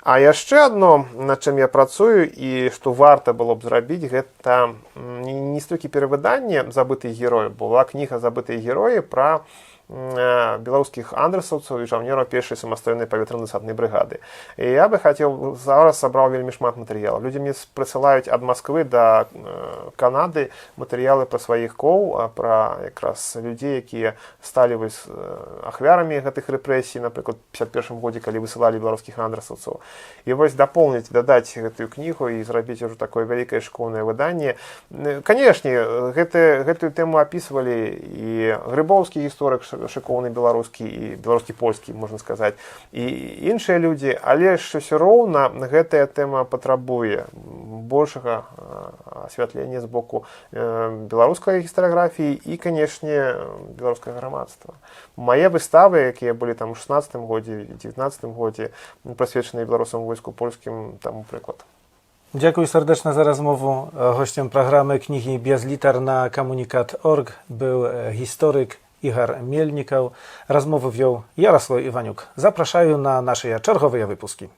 А яшчэ адно, над чым я працую, і што варта было б зрабіць, гэта не столькі перавыданне «Забытыя героі», была кніга «Забытыя героі» пра беларускіх андрасаўцаў і жаўнераў першай самастойнай паветрана-десантнай брыгады. І я бы хацеў, зараз сабраў вельмі шмат матэрыялаў. Людзі мне прысылаюць ад Масквы да Канады матэрыялы пра сваякоў, пра якраз людзей, якія сталі ахвярамі гэтых рэпрэсій, напрыклад, у 51 годзе, калі высылалі беларускіх андрасаўцаў. І вось дапоўніць, дадаць гэтую кнігу і зрабіць ужо такое вялікае школьнае выданне. Канешне, гэтую тэму апісвалі і Грыбоўскі гісторык, шыкоўны беларускі і беларускі-польскі, можна сказаць, і іншыя людзі, але ж ўсё роўна гэтая тэма патрабуе большага асвятлення з боку беларускай гістарыяграфіі і, канешне, беларускага грамадства. Мае выставы, якія былі там у 16 годзе, 19 годзе, прысвечаныя беларусам у войску польскім, таму прыклад. Dziękuję serdecznie za rozmowę. Gościem programy Knihi bez liter na komunikat.org był historyk Ichar Mielnikał. Rozmowę wziął Jarosław Iwaniuk. Zapraszają na nasze czerwowe wypuski.